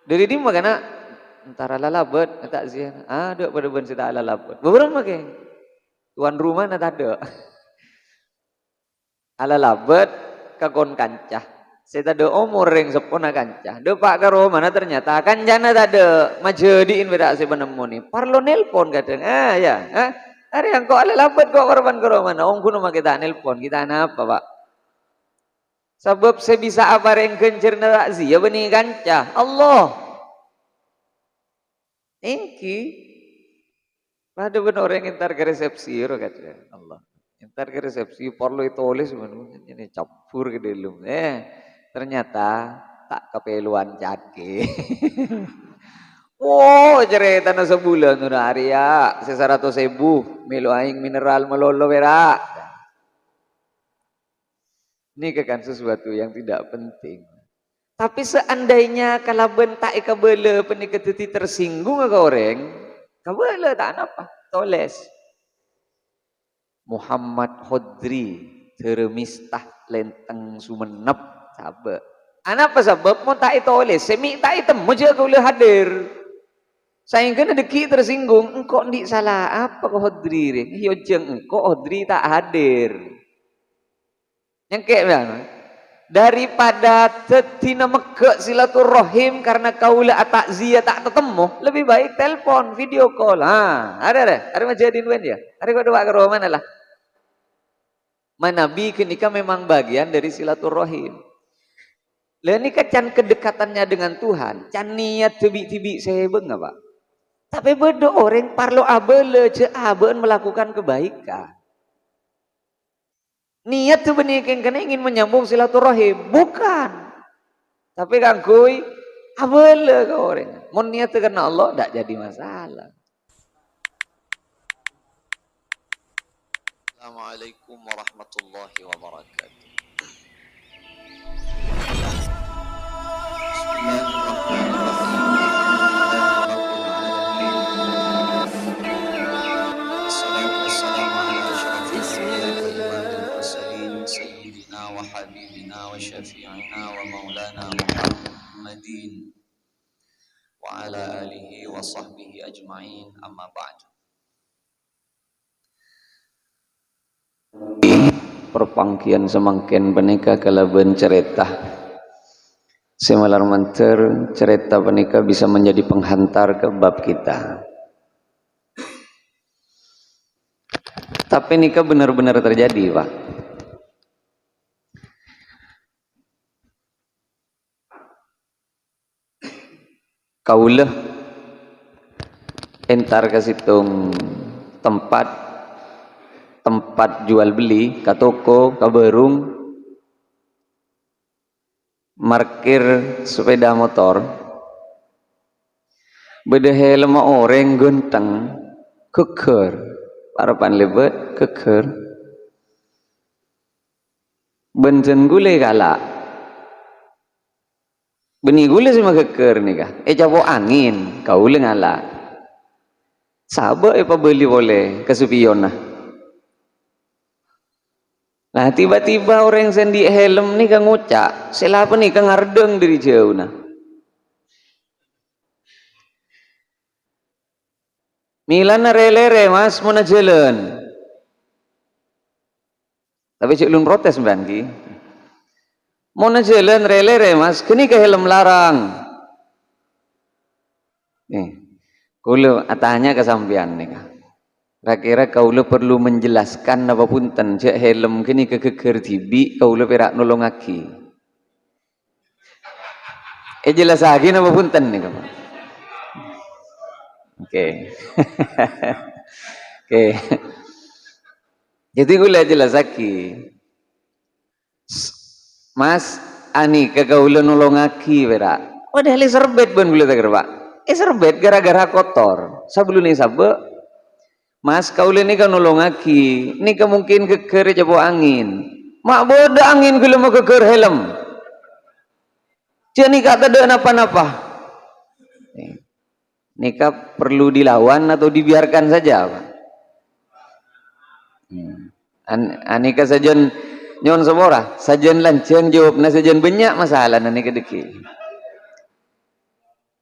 Dari di makana antara lalabet tak sih. Ada pada ben sida lalabet. Beberapa ke tuan rumah na ada. Alalabet kagon kancah. Saya tadi umur yang sepona kancah. Depak karo mana ternyata kancana tadi majediin beda si penemu ni. Parlo nelpon kadang. Ya. Hari yang kok alalabet kok korban karo mana. Om kuno kita nelpon. Kita apa pak? Sebab saya bisa apa yang kencer na takzi. Ya benih kancah. Allah. Engki. Pada benar orang yang entar ke resepsi. Kata Allah. Entar ke resepsi perlu ditulis ini campur ke dalam. Ternyata tak kepeluan cake. Wow, cerita na sebulan tu hari ya, 100.000 melo aing mineral melolo berak. Ini kan sesuatu yang tidak penting. Tapi seandainya kalau bentak kabele peniketiti tersinggung ke orang, kabele tak apa, toles. Muhammad Hodri termistah lenteng Sumenep sabe. Apa sebab mau tak itu oleh semi tak itu moja kau boleh hadir. Saya kena deki tersinggung, engkau ndik salah apa kau Hodri re? Yo jeng engkau Hodri tak hadir. Yang kayak mana? Daripada tetina mekek silaturahim karena kaulah takziah tak ketemu, lebih baik telepon, video call. Ada majadin wen ya. Ada kau doa ke rumah mana lah. Manabi kenika memang bagian dari silaturahim. Lah ini kan kedekatannya dengan Tuhan, can niat tibi-tibi sebeng apa? Tapi bedo orang parlo abele ce aben melakukan kebaikan. Niat tu benih kena ingin menyambung silaturahim, bukan. Tapi kan kui abele ke orang. Mun niat karena Allah tak jadi masalah. Assalamualaikum warahmatullahi wabarakatuh. وشفيعنا ومولانا محمد وعلى آله وصحبه أجمعين أما بعد. Perpangkian semangkin penika kalaban cerita semalar menter cerita penika bisa menjadi penghantar ke bab kita. Tapi nikah benar-benar terjadi pak. Kaulah entar ke situng tempat jual beli, ke toko, ke berung, markir sepeda motor, beda helm orang genteng, keker, parapan lebet, keker, bencen gule galak, benih gule sama keker nih kah? Jabo angin, kau le ngala, sabar apa beli boleh kesupion nah. Nah tiba-tiba orang sendi helm nih kan ngucak, selapa nih kan ngardeng dari jauh nah. Milana relere mas mana jalan. Tapi cik lun protes mbak mana jalan relere mas, kini ke helm larang. Nih, kulo atanya kesampian nih kak. Kira-kira kaulo perlu menjelaskan apa punten cek helm kini kekeker tibi kaulo perak nolong aki. Jelas lagi apa punten nih kak. Oke. Oke. Jadi gue jelas lagi. Mas ani kagaulo nolong aki perak. Oh dah serbet ben gue tak pak. Serbet gara-gara kotor. Sebelum ini sabe. Mas kaulah ni kan nolong aki, ni kan mungkin keker jabo angin. Mak bodoh angin kalau mau keker helm. Dia ni kata ada apa-apa. Nikah perlu dilawan atau dibiarkan saja, Pak? Anika sajen nyon semora, sajen lanceng jawab na sajen banyak masalah na nikah deki.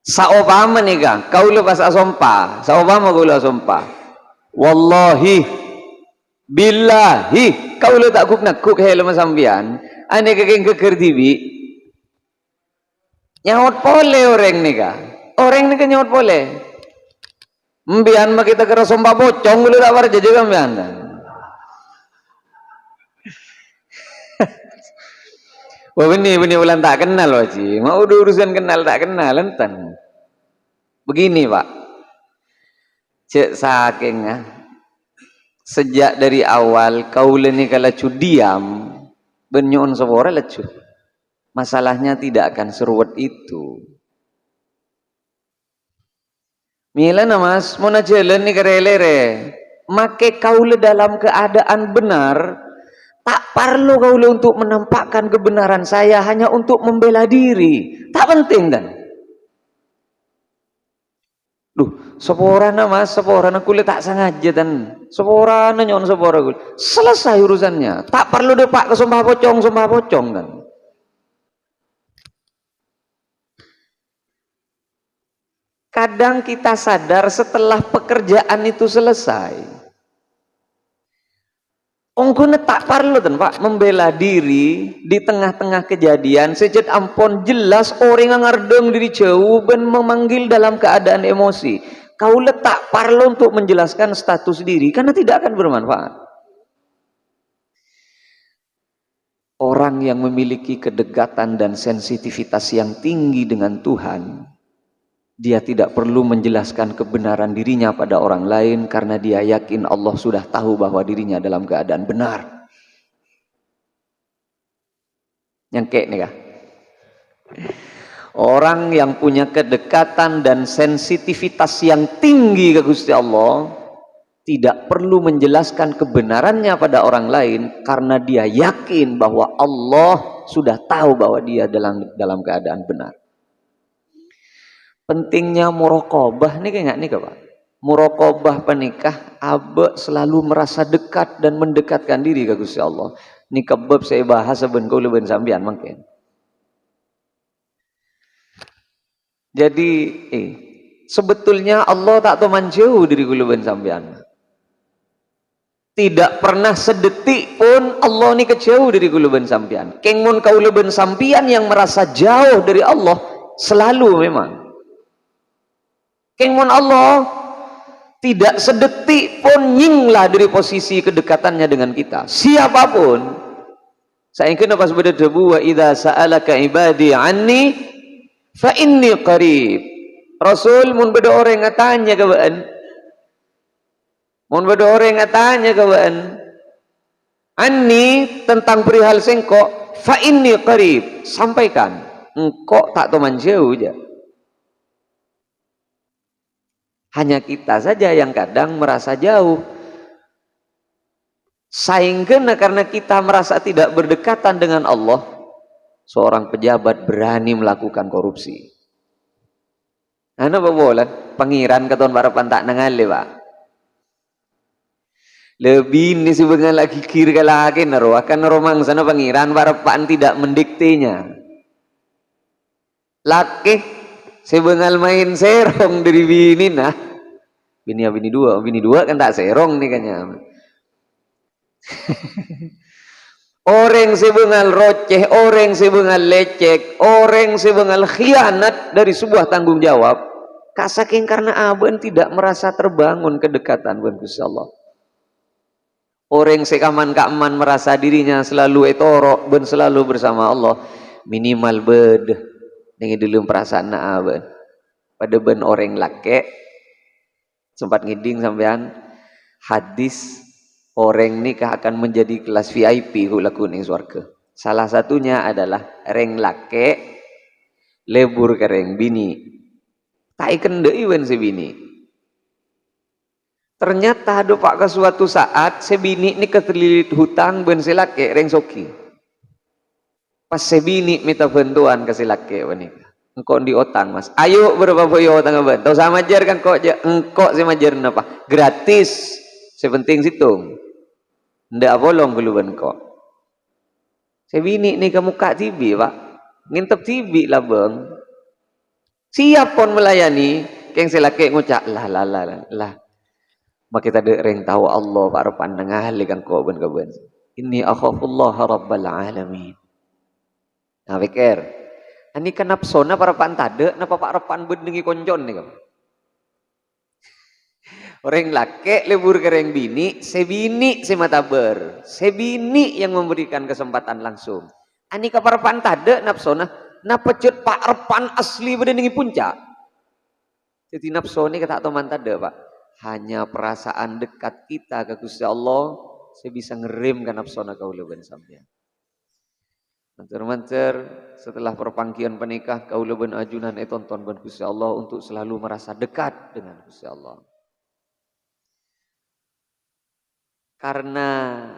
Saopama nih kang, kau lepas asompa, saopama kau lepas asompa. Wallahi, billahi, kau le tak kuk nakuk helm sambian, ane kekeng keker tibi, nyaut pole orang nih kang, orang nih nyaut pole. Mbian mah kita kira sompa pocong, lu tak warja juga mbian. Wah benih ulang tak kenal wajib, mau urusan kenal tak kenal enten. Begini pak, cek saking sejak dari awal kau leni kalau diam, benyon sebora lecu. Masalahnya tidak akan seruat itu. Mila mas, mau najalan ni kerelere, make kau le dalam keadaan benar, tak perlu kau le untuk menampakkan kebenaran saya hanya untuk membela diri, tak penting kan? Duh, seporana mas, seporana kulit tak sengaja dan seporana nyon sepora kulit. Selesai urusannya. Tak perlu depak ke sumpah pocong kan. Kadang kita sadar setelah pekerjaan itu selesai. Ongkone tak perlu dan pak membela diri di tengah-tengah kejadian. Sejak ampun jelas orang yang ngardeng diri jauh ben memanggil dalam keadaan emosi. Kau letak perlu untuk menjelaskan status diri karena tidak akan bermanfaat. Orang yang memiliki kedekatan dan sensitivitas yang tinggi dengan Tuhan, dia tidak perlu menjelaskan kebenaran dirinya pada orang lain karena dia yakin Allah sudah tahu bahwa dirinya dalam keadaan benar. Yang kayak nih kah? Orang yang punya kedekatan dan sensitivitas yang tinggi ke Gusti Allah tidak perlu menjelaskan kebenarannya pada orang lain karena dia yakin bahwa Allah sudah tahu bahwa dia dalam keadaan benar. Pentingnya muraqabah nih kayak nih Pak. Muraqabah penikah abe selalu merasa dekat dan mendekatkan diri ke Gusti Allah. Ini kebab saya bahas seben kau leben sambian mungkin. Jadi sebetulnya Allah tak tahu manjau diri kuluban sampean. Tidak pernah sedetik pun Allah ni kejauh dari kuluban sampean. Kengmun kuluban sampean yang merasa jauh dari Allah selalu memang. Kengmun Allah tidak sedetik pun nyinglah dari posisi kedekatannya dengan kita. Siapapun. Saya kena pas pada debu wa idza sa'alaka ibadi anni fa inni qarib. Rasul mun beda orang ngatanya kebaan. Mun beda orang ngatanya kebaan. Anni tentang perihal sengko fa inni qarib. Sampaikan. Engkau tak teman jauh aja. Hanya kita saja yang kadang merasa jauh. Saingkeuna karena kita merasa tidak berdekatan dengan Allah, seorang pejabat berani melakukan korupsi. Ana babolan pangeran katon parapan tak nangale, Pak. Lebih ini sebenarnya lagi kiri lagi naro akan romang sana pangeran parapan tidak mendiktenya. Laki sebengal main serong dari bini nah. Bini dua kan tak serong nih kayaknya. Orang sebengal roceh, orang sebengal lecek, orang sebengal khianat dari sebuah tanggung jawab. Kasaking karena aben tidak merasa terbangun kedekatan dengan Gusti Allah. Orang sekaman-kaman merasa dirinya selalu etorok ben selalu bersama Allah. Minimal bed dengan dulu perasaan aben. Pada ben orang laki sempat ngiding sampean hadis orang nikah akan menjadi kelas VIP laku ning surga. Salah satunya adalah reng lake lebur ke reng bini. Tak iken deui wen si bini. Ternyata ada pak ke suatu saat si bini ni ketelilit hutang ben si lake reng soki. Pas si bini minta bantuan ke si lake wen engkau di otang mas. Ayo berapa boyo otang ben. Tahu sama ajar kan kok engkau si majar napa? Gratis. Sepenting situng. Ndak bolong keluban kok. Saya bini ni kamu kak tibi pak. Ngintep tibi lah bang. Siap pun melayani, keng selake ngucap lah. Maka kita dereng tahu Allah para pandangan likan kau ben kaben. Inni akhafullah rabbal alamin. Nah pikir, ini kan napsona para pantade, napa pak repan bendengi konjon nih kau. Orang laki lebur kereng bini, sebini semataber, sebini yang memberikan kesempatan langsung. Ani kapar pantade napsona, napecut pak repan asli bendengi puncak. Jadi napsoni kata teman tade pak, hanya perasaan dekat kita ke Gusti Allah, saya bisa ngerim kan napsona kau leben sampean. Mancer-mancer setelah perpanggian penikah kau leben ajunan tonton ben Gusti Allah untuk selalu merasa dekat dengan Gusti Allah. Karena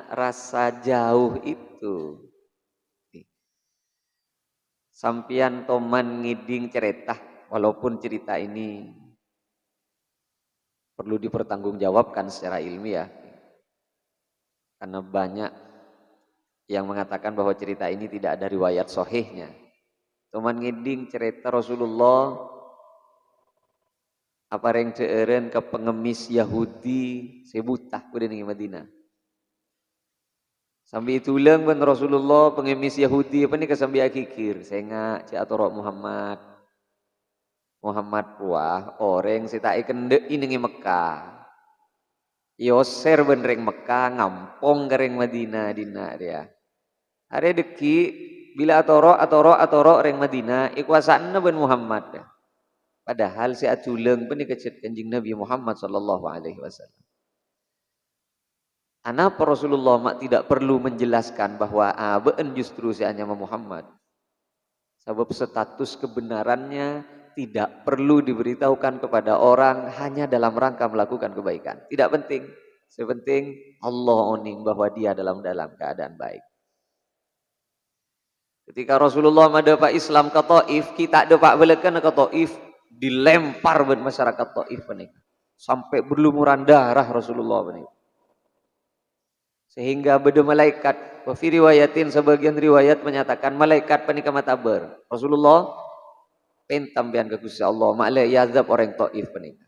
rasa jauh itu sampian toman ngiding cerita, walaupun cerita ini perlu dipertanggungjawabkan secara ilmiah, karena banyak yang mengatakan bahwa cerita ini tidak ada riwayat sahihnya. Toman ngiding cerita Rasulullah apa yang ceeren ke pengemis Yahudi sebutah kuda di Madinah. Sambil itu ulang ben Rasulullah pengemis Yahudi apa nih kesambi akikir. Saya cik atorok Muhammad puah orang sita ikende ini Mekah. Yoser benreng Mekah ngampong kereng Madinah dina dia. Hari deki bila atorok reng Madinah ikuasaan ben Muhammad. Padahal si atuleng pun dikecet kanjing Nabi Muhammad sallallahu alaihi wasallam. Kenapa Rasulullah mak tidak perlu menjelaskan bahwa been justru si hanya Muhammad. Sebab status kebenarannya tidak perlu diberitahukan kepada orang hanya dalam rangka melakukan kebaikan. Tidak penting. Sepenting Allah oning bahwa dia dalam keadaan baik. Ketika Rasulullah madapak Islam ke Taif, kita dapat belekan ke Taif, dilempar ben masyarakat Taif menika. Sampai berlumuran darah Rasulullah menika. Sehingga beda malaikat, wafi riwayatin sebagian riwayat menyatakan malaikat panika mataber. Rasulullah pentam bian ke Gusti Allah, maklek yazab orang Taif panika.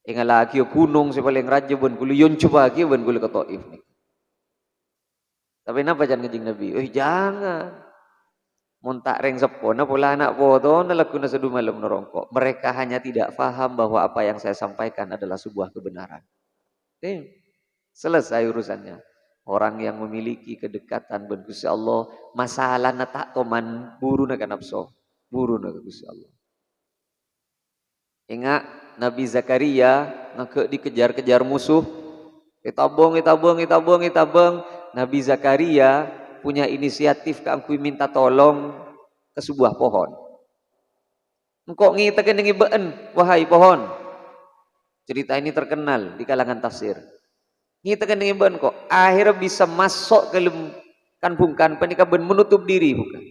Ingat lagi gunung si paling raja ben kulu yon coba lagi ben kulu ke Taif nih. Tapi napa jangan ngejing Nabi? Jangan. Muntak reng sepona pola anak foto nalakuna sedu malam nerongkok. Mereka hanya tidak faham bahwa apa yang saya sampaikan adalah sebuah kebenaran. Selesai urusannya. Orang yang memiliki kedekatan dengan Gusti Allah, masalah tak toman buru nak nafsu, buru nak Gusti Allah. Ingat Nabi Zakaria nak dikejar-kejar musuh, itabong. Nabi Zakaria punya inisiatif ke angkui minta tolong ke sebuah pohon. Engkau ngitakan dengan been, wahai pohon. Cerita ini terkenal di kalangan tafsir. Ngitakan dengan ben kok akhirnya bisa masuk ke kan bungkan penika ben menutup diri bukan.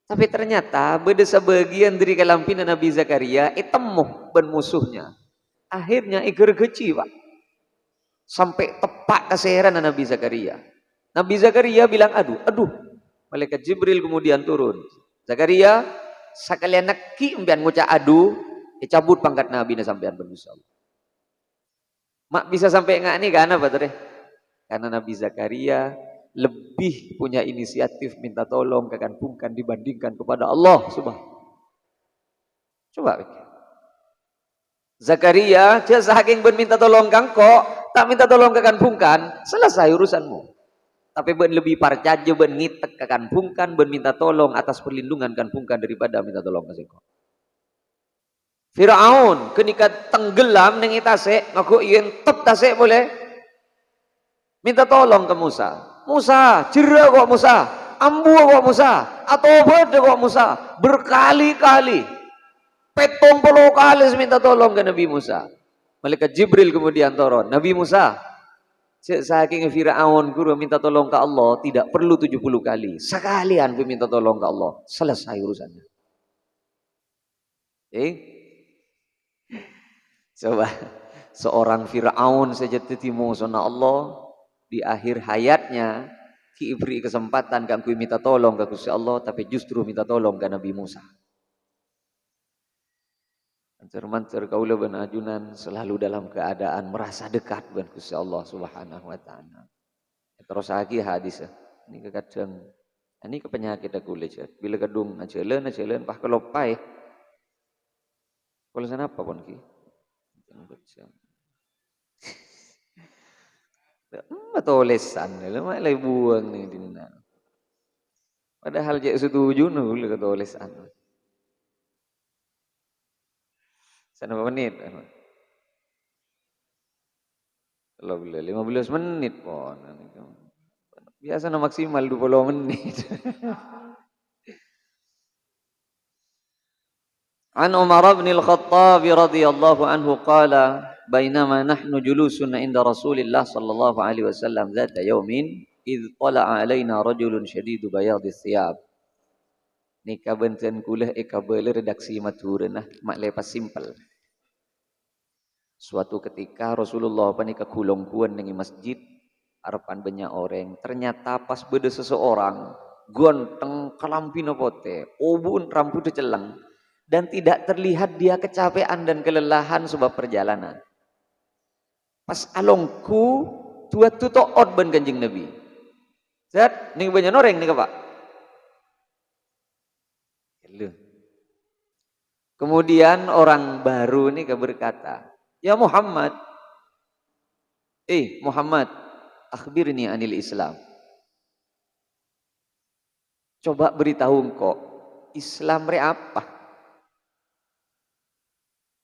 Tapi ternyata beda sebagian dari kalampinan Nabi Zakaria temuh ben musuhnya. Akhirnya iger-geci Pak. Sampai tepat keseheran Nabi Zakaria. Nabi Zakaria bilang aduh. Malaikat Jibril kemudian turun. Zakaria sekalian neki empian ngucap aduh, cabut pangkat Nabi na sampean ben Allah. Mak bisa sampai enggak nih karena apa tuh? Karena Nabi Zakaria lebih punya inisiatif minta tolong kekanpungkan dibandingkan kepada Allah subhanahu. Coba pikir. Zakaria dia saking minta tolong kangko, tak minta tolong kekanpungkan, selesai urusanmu. Tapi ben lebih parcaje ben ngitek kekanpungkan, ben minta tolong atas perlindungan kanpungkan daripada minta tolong ke singko. Firaun ketika tenggelam neng itase ngaku yen tep tase boleh minta tolong ke Musa. Musa, jera kok Musa, ambu kok Musa, atau bade kok Musa, berkali-kali 70 kali minta tolong ke Nabi Musa. Malaikat Jibril kemudian turun, Nabi Musa, saking Firaun guru minta tolong ke Allah tidak perlu 70 kali. Sekalian minta tolong ke Allah, selesai urusannya. Coba seorang Fir'aun saja tetimu sana Allah di akhir hayatnya diberi kesempatan kan minta tolong ke Gusti Allah tapi justru minta tolong ke Nabi Musa. Mancer-mancer kaula ben ajunan selalu dalam keadaan merasa dekat ben Gusti Allah Subhanahu wa taala. Terus lagi hadis ini kadang ini ke penyakit aku lecet. Bila kadung ajeleun pah kelopai. Kalau sana apa pun ki? Atau lesan, lama lagi buang nih dina. Padahal je setuju nul kata lesan. Sana berapa menit? Kalau boleh 15 menit pun. Biasa maksimal 20 menit. An Umar bin Al-Khattab radhiyallahu anhu qala bainama nahnu julusun inda Rasulillah sallallahu alaihi wasallam dzata yaumin idh tala'a alaina rajulun shadidu bayadis thiyab. Ni kabenten kulah kabel redaksi maturna mak lepas simpel. Suatu ketika Rasulullah panika kulongkuan dengan masjid harapan banyak orang. Ternyata pas beda seseorang gonteng kalampina pote, obun rambutnya celang dan tidak terlihat dia kecapean dan kelelahan sebab perjalanan. Pas alongku tua tu to'ot ben Kanjeng Nabi. Zat, ni banyak orang ni Pak. Kemudian orang baru ni berkata, "Ya Muhammad, Muhammad, akhbirni anil Islam." Coba beritahu engkau, Islam re apa?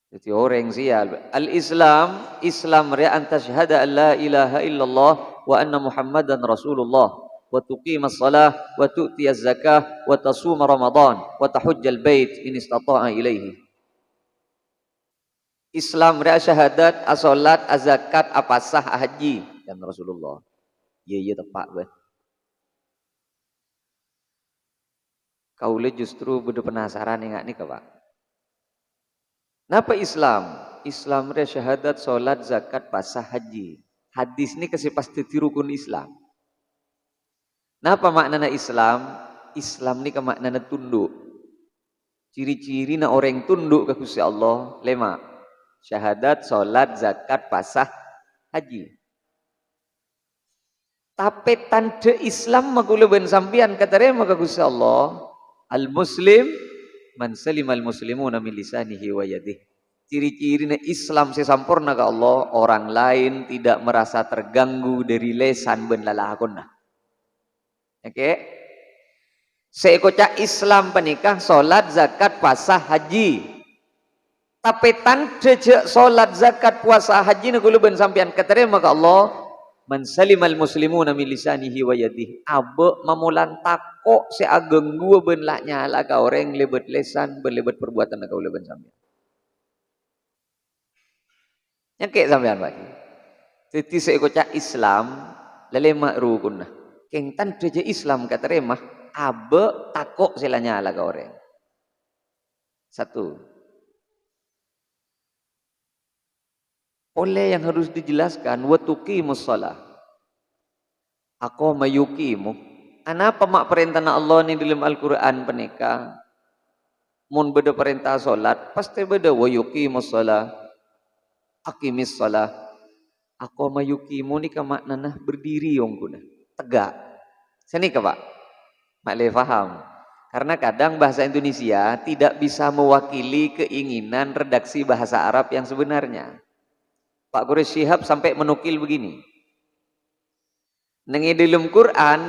Jadi orang sial. Al-Islam, Islam re antashhada an la ilaha illallah wa anna Muhammadan Rasulullah wa tuqimas salah wa tu'tiyaz zakah wa tasuma Ramadan wa tahujjal bait in istata'a ilaihi. Islam re syahadat, as-salat, az-zakat, apasah, haji dan Rasulullah. Iya tepat bah. Kaule justru bedo penasaran ingat nih Pak. Napa Islam? Islam re syahadat, salat, zakat, pasah, haji. Hadis ni kasih pasti rukun Islam. Napa maknana Islam? Islam ni ke maknana tunduk. Ciri-ciri na orang tunduk ke Gusti Allah 5. Syahadat, salat, zakat, pasah, haji. Tapi tanda Islam makula ben sampian katarema ka Gusti Allah. Al-muslim man salimal muslimuna min lisanihi wa yadihi. Ciri-ciri Islam sesampurna ka Allah, orang lain tidak merasa terganggu dari lesan ben lalakonna. Oke. Seikoca Islam penikah, salat, zakat, puasa, haji. Tapi tanda salat, zakat, puasa, haji na kuluban sampian katerima ka Allah, man salimal muslimuna min lisanihi wa yadihi. Abe mamulan tako se ageng gua ben lah nyala ka orang lebet lesan ben lebet perbuatan ka kuluban sampian. Nyake sampean bagi. Jadi seikoca Islam lelemak rukunna. Keng tanda Islam katerima abe takok selanya ala ka orang. 1. Oleh yang harus dijelaskan wa tuqimus shalah. Aku mayuqimu. Anapa mak perintah Allah ni dalam Al-Qur'an peneka? Mun beda perintah salat, pasti beda wa yuqimus shalah. Aqimis shalah. Aku mayuqimu ni ka maknana berdiri yongkuna, tegak. Sini ke Pak. Mak le faham. Karena kadang bahasa Indonesia tidak bisa mewakili keinginan redaksi bahasa Arab yang sebenarnya. Pak Quraish Shihab sampai menukil begini. Nengi dalam Quran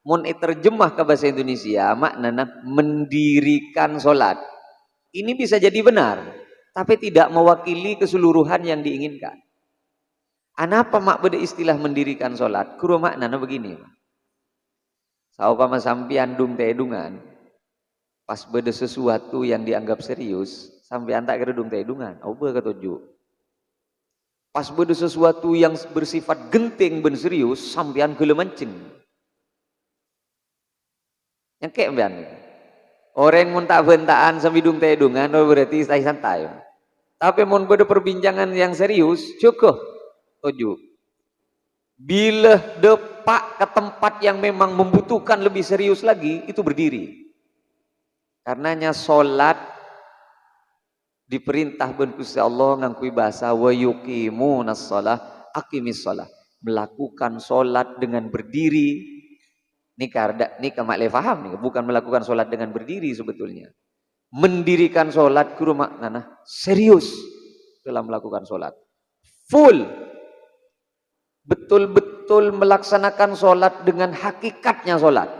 mun terjemah ke bahasa Indonesia maknanya mendirikan solat. Ini bisa jadi benar, tapi tidak mewakili keseluruhan yang diinginkan. Anapa mak beda istilah mendirikan solat? Kuro maknanya begini. Saupama sampian dung teedungan, pas beda sesuatu yang dianggap serius, sampian tak kira dung teedungan. Apa ketujuh? Pas beda sesuatu yang bersifat genting ben serius, sampian gele mancing. Yang kayak sampean. Orang mun tak bentaan sambil dung teedungan, berarti santai. Tapi mun beda perbincangan yang serius, cukup. Tujuh. Bila depak ke tempat yang memang membutuhkan lebih serius lagi, itu berdiri. Karenanya solat diperintah ben Gusti Allah ngangkui bahasa wa yuqimunas shalah, aqimis shalah, melakukan salat dengan berdiri. Ini mak le faham nih, bukan melakukan salat dengan berdiri sebetulnya. Mendirikan salat guru maknana serius dalam melakukan salat. Full. Betul-betul melaksanakan salat dengan hakikatnya salat.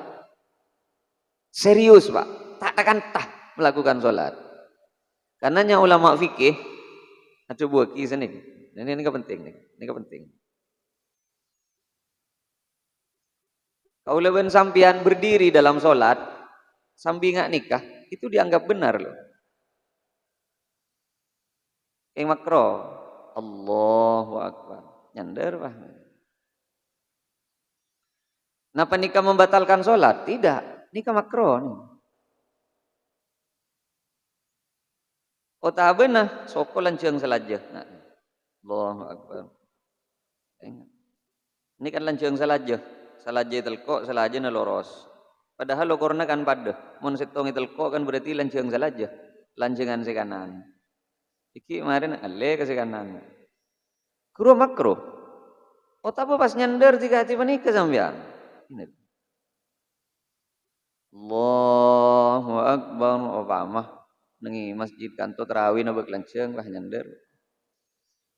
Serius, Pak. Tak akan melakukan salat. Karenanya ulama fikih ada buah kisah nih. Ini penting nih. Ini penting. Kalau leben sampian berdiri dalam sholat, sambil nggak nikah, itu dianggap benar loh. Yang makro, Allahu Akbar, nyandar pak. Kenapa nikah membatalkan sholat? Tidak, nikah makro nih. Oh tak benar, soko lanceng selajah. Nah, Allahu Akbar. Ini kan lanceng selajah. Salajah telko, salajah loros. Padahal lokorna kan pada. Mun setong telko kan berarti lanceng salajah. Lancengan si kanan. Iki kemarin ale ke si kanan. Kuro makro. Oh tapi pas nyender tiga hati menikah sampean. Allahu Akbar. Oh pamah. Nengi masjid kanto terawih nabek lanceng bah nyender.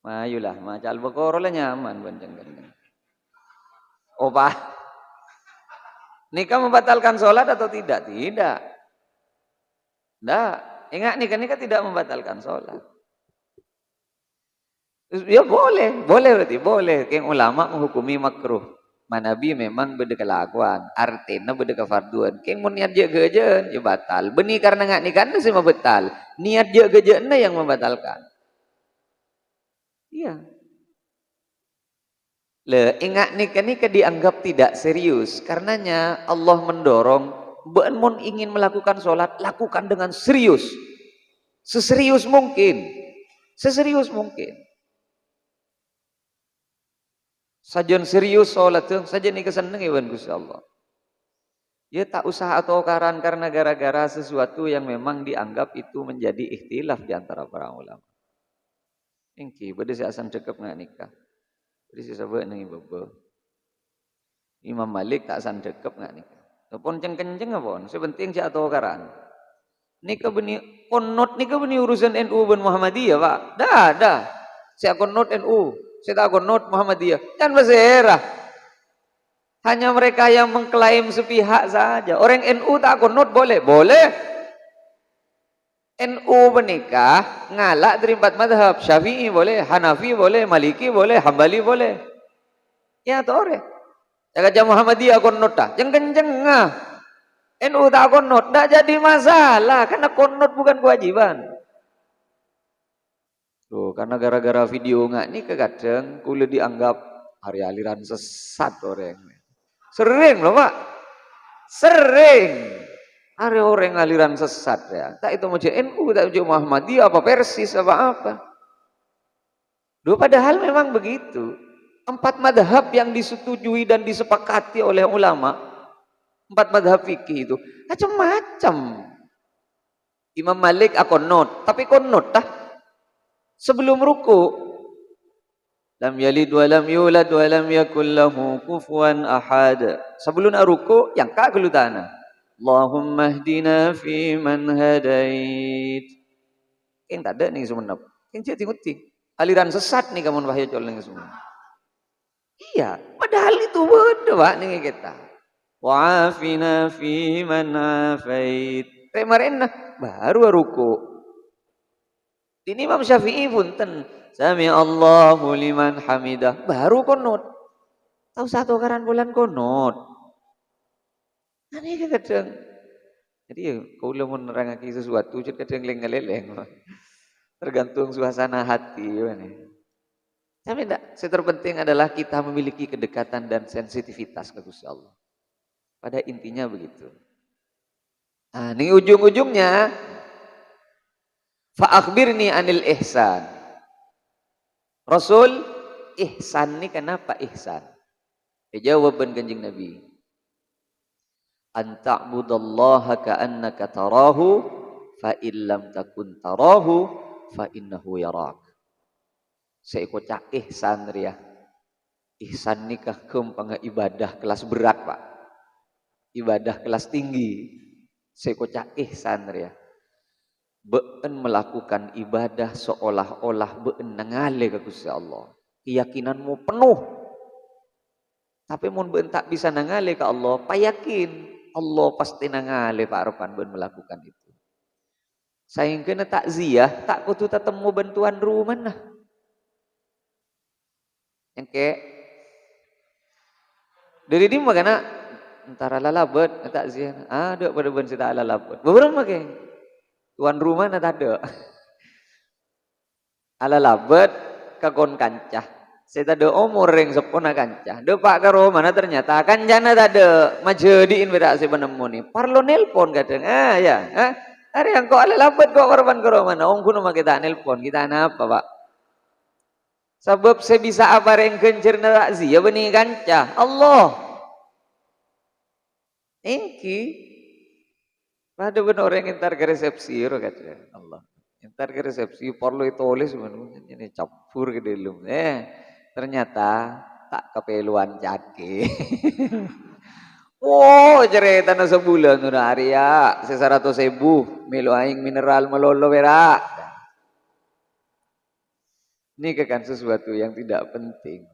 Mayulah, macal bekoro lah nyaman banjeng kan. Oh pak. Nikah membatalkan sholat atau tidak? Tidak. Tidak. Ingat nikah tidak membatalkan sholat. Ya boleh berarti boleh. Yang ulama menghukumi makruh. Manabi memang beda kelakuan. Artinya beda kefarduan. Yang mau niat jaga aja, ya batal. Benih karena nggak nikah sih membatal. Niat jaga aja yang membatalkan. Iya. Ingat nikah dianggap tidak serius. Karenanya Allah mendorong, mun ingin melakukan sholat, lakukan dengan serius. Seserius mungkin. Seserius mungkin. Sajian serius sholat tuh, sajian nikah seneng ya Gusti Allah. Ya tak usah atau karena gara-gara sesuatu yang memang dianggap itu menjadi ikhtilaf di antara para ulama. Engki, bade si asan cekep nggak nikah. Jadi si sabuk nengi bebe. Imam Malik tak san cekep nggak nikah. Telepon kenceng apa? Sepenting si atau karan. Nikah beni konot nikah beni urusan NU ben Muhammadiyah pak. Dah. Saya konot NU, saya tak konot Muhammadiyah. Jangan berserah. Hanya mereka yang mengklaim sepihak saja. Orang NU tak konot boleh. NU menikah ngalak dari 4 madhab. Syafi'i boleh, Hanafi boleh, Maliki boleh, Hambali boleh. Ya atau orang. Jaga Muhammadiyah konot dah. Yang kenceng NU tak konot. Tak jadi masalah. Karena konot bukan kewajiban. Tuh, karena gara-gara video nggak nih kadang kuliah dianggap hari aliran sesat orang. Sering loh pak. Sering. Ada orang aliran sesat ya. Tak itu macam NU, tak macam Muhammadiyah, apa Persis, apa. Duh, padahal memang begitu. 4 madhab yang disetujui dan disepakati oleh ulama. 4 madhab fikih itu. Macam-macam. Imam Malik konot. Tapi konot dah. Sebelum ruku. Lam yalid wa lam yulad wa lam yakul lahu kufuwan ahad. Sebelum ruku, yang kak gelutana. Allahumma hdina fi man hadait. Yang tak ada nih semenap. Yang tinggi aliran sesat nih kamu bahaya coleng semua. Iya, padahal itu beda pak nih kita. Wa'afina fi man afait. Kemarin baru ruku. Ini Imam Syafi'i punten. Sami Allahu liman hamidah. Baru konot. Tahu satu karan bulan konot. Aneh kadang. Jadi ya kalau mau nerangake sesuatu kadang leng-leng. Tergantung suasana hati. Tapi enggak, yang terpenting adalah kita memiliki kedekatan dan sensitivitas ke Gusti Allah. Pada intinya begitu. Nah, ini ujung-ujungnya fa akhbirni anil ihsan. Rasul, ihsan ini kenapa ihsan? Jawaban Kanjeng Nabi. An ta'budallaha ka'annaka tarahu fa illam takun tarahu fa innahu yarak. Seiko cak ihsan ria. Ihsan nikah kempang ibadah kelas berat Pak. Ibadah kelas tinggi. Seiko cak ihsan ria. Beun melakukan ibadah seolah-olah beun nangale ke Gusti Allah. Keyakinanmu penuh. Tapi mun beun tak bisa nangale ke Allah, payakin Allah pasti nangale Pak Arfan beun melakukan itu. Saingkeuna takziah, tak kudu tetemu bantuan rumah nah. Yang ke dari di magana antara lalabet takziah. Ada pada beun sita lalabet. Beberapa ke tuan rumah na tado. Ala labet kagon kancah. Saya tado umur yang sepona kancah. Do pak karo mana ternyata kancana tado majediin beda si penemu ni. Parlo nelpon kadang. Ya. Hari yang kok ala labet kok korban karo mana. Om kuno kita nelpon. Kita apa pak? Sebab saya bisa apa yang kencer na takziah benih kancah. Allah. Engki. Pada benar orang yang entar ke resepsi kata Allah. Entar ke resepsi perlu ditulis ini campur ke dalam. Ternyata tak kepeluan cake. Wow, cerita na sebulan udah hari ya, 100.000 melo aing mineral melolo berak. Ini kan sesuatu yang tidak penting.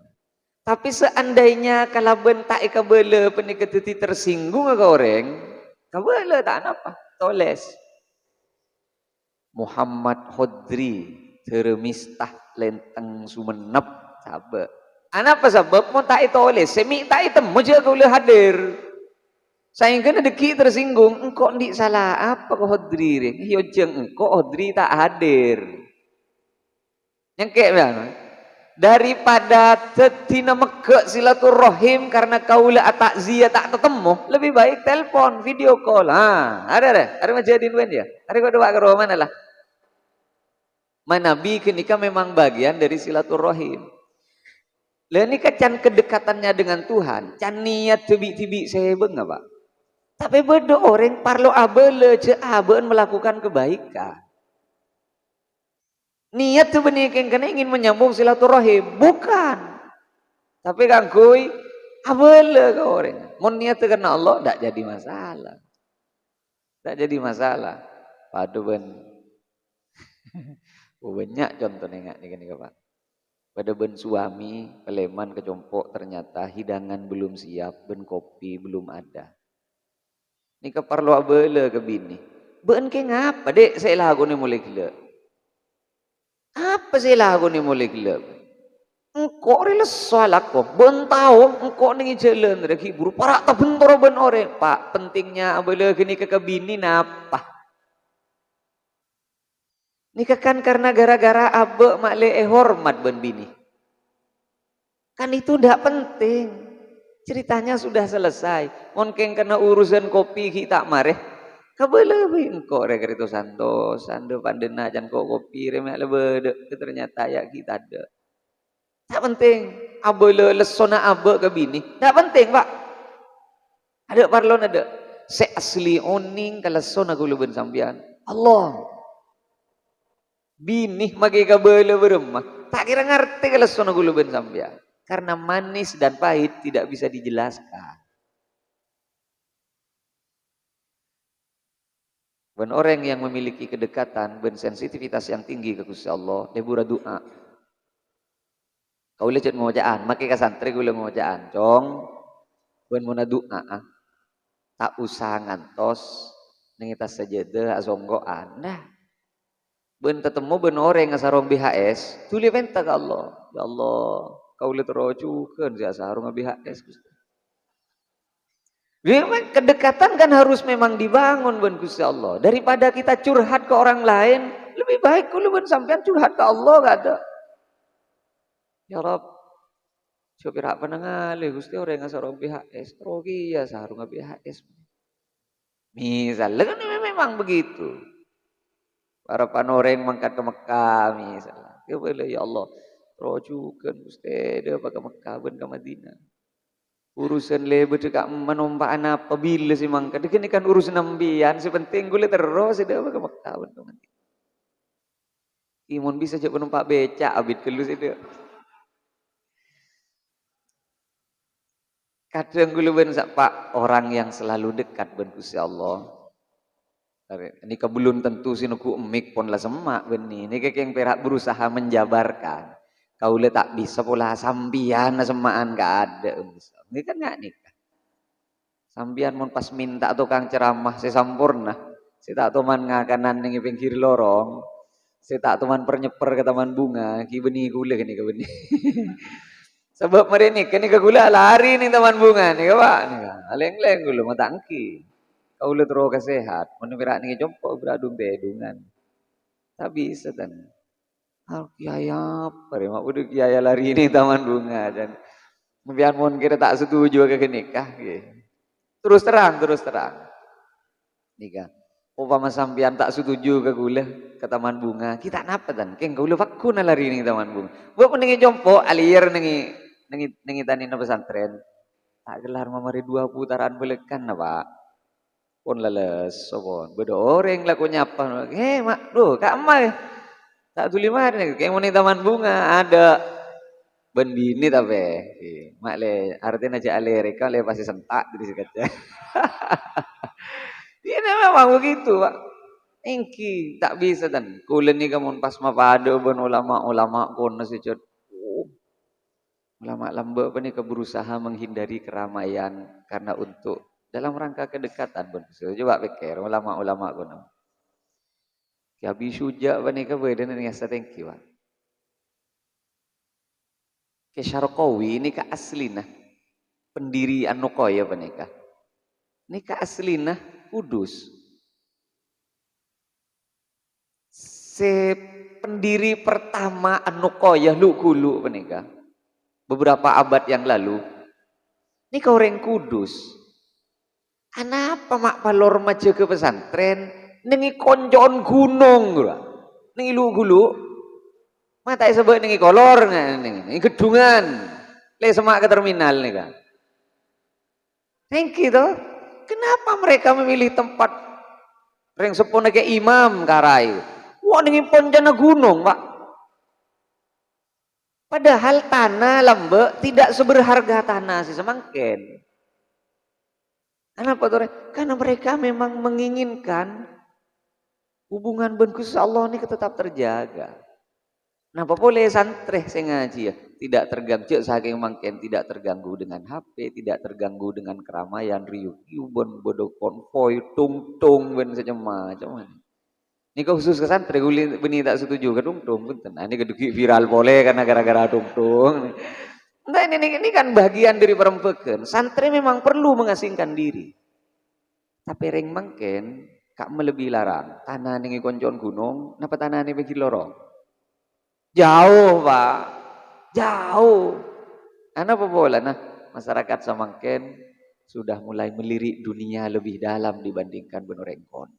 Tapi seandainya kalau bentak ikabele peniketiti tersinggung ke orang, kabele tak apa, toles. Muhammad Khodri termistah lenteng Sumenep sabe. Apa sebab mau tak toles semi tak temu je kau boleh hadir. Saya kena deki tersinggung, engkau ndik salah apa kau Khodri re? Yo jeng engkau Khodri tak hadir. Yang kayak mana? Daripada tetina mekek silaturahim karena kaula takziah tak ketemu, lebih baik telepon, video call. Ada majadin wen ya. Ada kau doa ke rumah mana lah. Manabi kenika memang bagian dari silaturahim. Lah ini kan kedekatannya dengan Tuhan, can niat tibi-tibi saya beng apa. Tapi bedo orang parlo abele ce aben melakukan kebaikan. Niat tuh benih karena ingin menyambung silaturahim, bukan. Tapi kan kui abele ke orang. Mun niat karena Allah tak jadi masalah. Tak jadi masalah. Padu ben. Banyak contoh nengak nih Pak. Pada ben suami peleman kecompok ternyata hidangan belum siap, ben kopi belum ada. Ini keperlu abele ke bini. Ben ke ngapa dek saya lagu nih mulai gila. Apa saya lagu nih mulai gila? Engkau riles soal aku, ben tahu engkau nih jalan reki buru parak tak bentor ben ore. Pak pentingnya abele gini ke bini napa? Nikah kan karena gara-gara abe makle hormat ben bini. Kan itu ndak penting. Ceritanya sudah selesai. Mungkin karena urusan kopi kita mareh. Kabele engko rek itu sando pandena jan kok kopi remek lebede ternyata ya kita ada. Tak penting. Abele lesona abe ke bini. Tak penting, Pak. Ada parlon ada. Se asli oning kalesona kula ben sampean. Allah. Binih magi kabele beremah. Tak kira ngerti kalau sono gulu ben sampean. Karena manis dan pahit tidak bisa dijelaskan. Ben orang yang memiliki kedekatan, ben sensitivitas yang tinggi ke Gusti Allah, lebura doa. Kau lecet ngojaan, maki ka santri kula ngojaan. Cong, ben muna doa. Tak usah ngantos nengita sajadah asonggoan. Nah. Ben tetemu ben orang ngasarong BHS, tuli venta ke Allah. Ya Allah, kau lihat rojukan saya sarong BHS. Memang kedekatan kan harus memang dibangun ben Gusti Allah. Daripada kita curhat ke orang lain, lebih baik kalau ben sampean curhat ke Allah gak ada. Ya Rabb, sopir apa nangale Gusti orang ngasarong BHS, rogi ya sarong BHS. Misalnya kan memang begitu. Para panoreng mangkat ke Mekah misalnya. Ya boleh ya Allah. Rojukan Gusti dia ke Mekah ben ke Madinah. Urusan lebe cekak menompak apa bila si mangkat. Ini kan urusan ambian. Sepenting gue terus dia ke Mekah ben ke Madinah. Imun bisa coba numpak becak abit kelus itu. Kadang gue ben pak orang yang selalu dekat ben Gusti Allah. Ini belum tentu sinuku emik pun lah semak beni. Ini kayak yang perak berusaha menjabarkan. Kau le tak bisa pula sambian semaan gak ada. Ini kan gak nikah. Sambian mon pas minta tukang ceramah saya sampurna. Saya tak teman ngakanan yang pinggir lorong. Saya tak teman pernyeper ke taman bunga. Ki beni gula ini ke beni. Sebab mereka ni kini ke gula lari nih taman bunga nih pak. Leng-leng gula mata angki. Kau le terus kesehat. Mun berak nih jompo beradung bedungan. Tak bisa dan. Kiai apa ya? Mak udah kiai lari nih taman bunga dan. Biar mon kita tak setuju ke nikah. Terus terang. Nikah. Upama sampean tak setuju ke gula ke taman bunga, kita napa dan? Keng gula fakku lari nih taman bunga. Buat mendengi jompo alir nengi tani na pesantren. Tak gelar mamari 2 putaran belekan na pak. Pun leles, sopon. Bedoreng lakunya apa? Mak, kak emai. Tak tuli mana? Kayak mau nih taman bunga ada bendini tapi. Mak le, artinya aja alerika le pasti sentak jadi sekatnya. Ini memang begitu pak. Engki tak bisa dan kulen ni kamu pas mapado ben ulama kon nasi cot. Ulama lambe apa ni berusaha menghindari keramaian karena untuk dalam rangka kedekatan ben. Coba pikir ulama kon. Ki abi suja apa ni ka beden ni asa thank you. Ke Syarqawi ini ka aslina pendiri An-Nuqaya apa ni ka. Ini ka aslina Kudus. Pendiri pertama An-Nuqayah Lukulu penikah beberapa abad yang lalu ini kau orang Kudus. Kenapa mak palor maca ke pesantren nengi konjon gunung nengi Lukulu mata sebab nengi kolor nengi gedungan le semak ke terminal nih kan. Thank you toh. Kenapa mereka memilih tempat yang sepona ke imam karai? Wah nengi ponjana gunung pak. Padahal tanah lambe tidak seberharga tanah si semangken. Kenapa tuh? Karena mereka memang menginginkan hubungan ben Gusti Allah ini tetap terjaga. Kenapa boleh santreh saya ngaji ya? Tidak terganggu saking mangken tidak terganggu dengan HP, tidak terganggu dengan keramaian riuh bon bodoh konvoy tung ben macam. Ini khusus ke santri, beni tak setuju ke dungtung, punten. Ini keduki viral boleh karena gara-gara dungtung. Nah ini kan bagian dari perempuan. Santri memang perlu mengasingkan diri. Tapi ring mangken, kak melebih larang. Tanah ini konjon gunung, napa tanah ini bagi lorong? Jauh pak, jauh. Apa boleh? Nah masyarakat samangken sudah mulai melirik dunia lebih dalam dibandingkan benorengkon.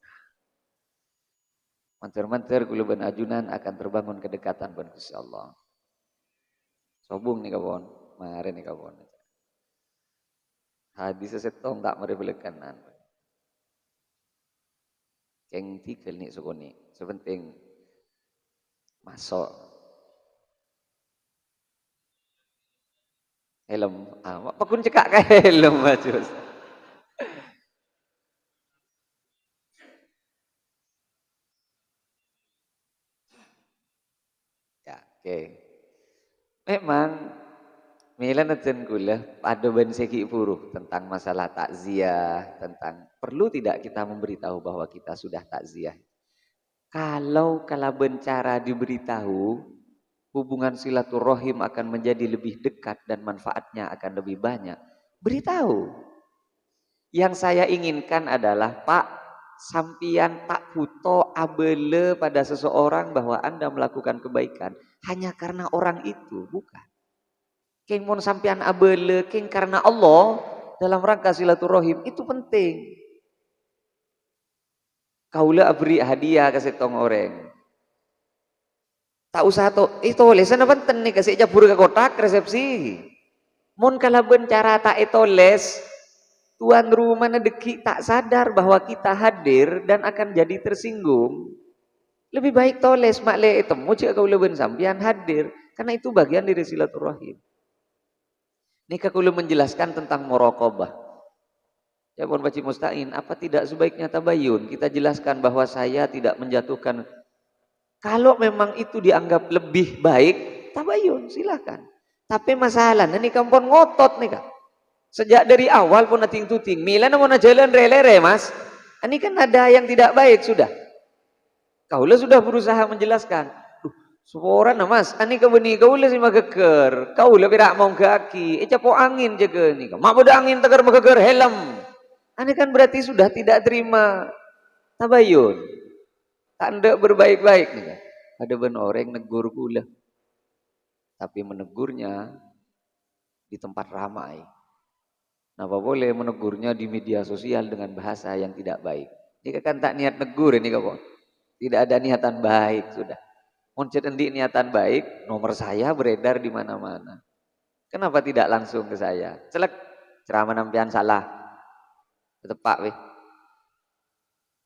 Manter-manter kula ben ajunan akan terbangun kedekatan ben Gusti Allah. Sobung nih kawan, mare nih kawan. Hadis setong tak mari belekanan. Keng tikel nih sukoni, sepenting masuk. Helm, apa kun cekak ka helm bajus. Ya, oke. Memang Milan ajen kula pada ben segi buruh tentang masalah takziah, tentang perlu tidak kita memberitahu bahwa kita sudah takziah. Kalau bencara diberitahu, hubungan silaturahim akan menjadi lebih dekat dan manfaatnya akan lebih banyak. Beritahu. Yang saya inginkan adalah Pak, sampian tak puto abele pada seseorang bahwa Anda melakukan kebaikan hanya karena orang itu, bukan. Keng mon sampean abele keng karena Allah dalam rangka silaturahim itu penting. Kaula beri hadiah ke setong orang. Tak usah itu lesan penting nih kasih jabur ke kotak resepsi. Mon kalaben cara tak itu les tuan rumah nedeki tak sadar bahwa kita hadir dan akan jadi tersinggung. Lebih baik toles makle temu cek kau leben sampian hadir karena itu bagian dari silaturahim. Nikah kula menjelaskan tentang muraqabah. Ya pun Baci Mustain, apa tidak sebaiknya tabayun? Kita jelaskan bahwa saya tidak menjatuhkan. Kalau memang itu dianggap lebih baik, tabayun silahkan. Tapi masalah ini kampun ngotot nih kak. Sejak dari awal pun nating tuting. Mila na na jalan relere mas. Ini kan ada yang tidak baik sudah. Kaulah sudah berusaha menjelaskan. Suara na mas, ani ka beni kaulah si mageker. Kaulah pirak mau kaki. Capo angin jaga ni. Mak boda angin tegar mageker helm. Ani kan berarti sudah tidak terima tabayun. Tanda berbaik-baik nih kan. Ada benar orang negur kula. Tapi menegurnya di tempat ramai. Napa boleh menegurnya di media sosial dengan bahasa yang tidak baik. Ini kan tak niat negur ini kawan. Tidak ada niatan baik sudah. Muncul endi niatan baik, nomor saya beredar di mana-mana. Kenapa tidak langsung ke saya? Celek ceramah nampian salah. Tepak weh.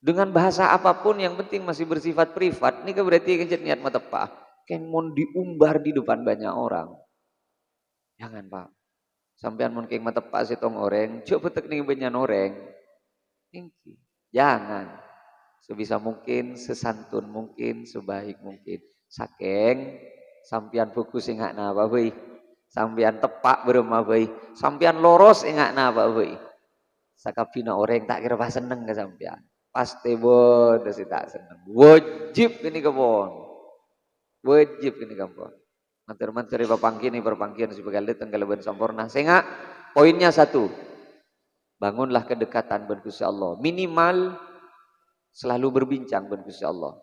Dengan bahasa apapun yang penting masih bersifat privat. Ini kan berarti kencet niat matepah. Kan mau diumbar di depan banyak orang. Jangan Pak. Sampean mun keng matepak setong orang, coba teknik banyak orang. Tinggi. Jangan. Sebisa mungkin, sesantun mungkin, sebaik mungkin. Saking sampean fokus ingat napa euy. Sampean tepak berema euy. Sampean loros ingat napa euy. Sakapina orang tak kira pas seneng ke sampean. Pasti bodoh sih tak seneng. Wajib ini kebon. Wajib ini kebon. Mantir-mantir perpangkian si pegal datang kalau ben sempurna. Sehingga poinnya satu. Bangunlah kedekatan ben Gusti Allah. Minimal selalu berbincang ben Gusti Allah.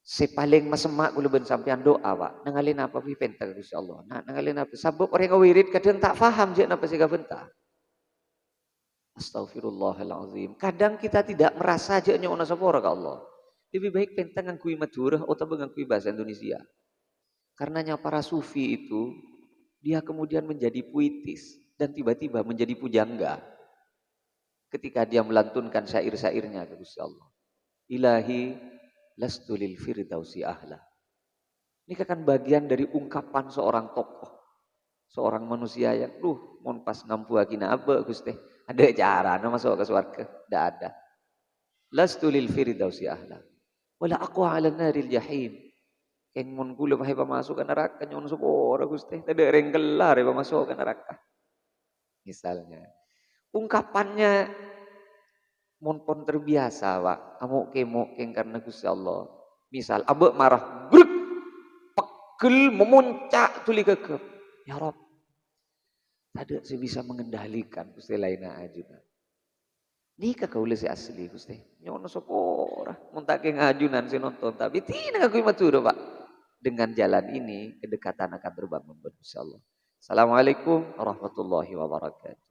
Si paling masemak kula ben sampean doa, Pak. Nangalin apa pi penta Gusti Allah. Nah, nangalin apa? Sabab orang ngawirid kadang tak faham je napa sih gaventa. Astagfirullahalazim. Kadang kita tidak merasa je nyono sapora ka Allah. Lebih baik penta ngangkui madurah atau ngangkui bahasa Indonesia. Karenanya para sufi itu, dia kemudian menjadi puitis dan tiba-tiba menjadi pujangga. Ketika dia melantunkan syair-syairnya ke Gusti Allah. Ilahi lastu lil firdausi ahla. Ini kan bagian dari ungkapan seorang tokoh. Seorang manusia yang, mon pas ngampu akina apa Gusti. Ada cara masuk ke surga? Tidak ada. Lastu lil firdausi ahla. Wala aqwa ala naril jahim. Keng mun kula pahe pamasuk ke neraka nyon sepora Gusti. Tade reng gelar pamasuk ke neraka. Misalnya. Ungkapannya mun pon terbiasa, Pak. Amuk keng karena Gusti Allah. Misal abek marah, gruk, pegel memuncak tuli gegep. Ya Rob. Tade saya bisa mengendalikan Gusti lainna ajunan. Nika kaula si asli Gusti. Nyono sepora. Mun tak keng ajunan si nonton tapi tina aku maturo, Pak. Dengan jalan ini kedekatan akan terbangun insyaallah. Assalamualaikum warahmatullahi wabarakatuh.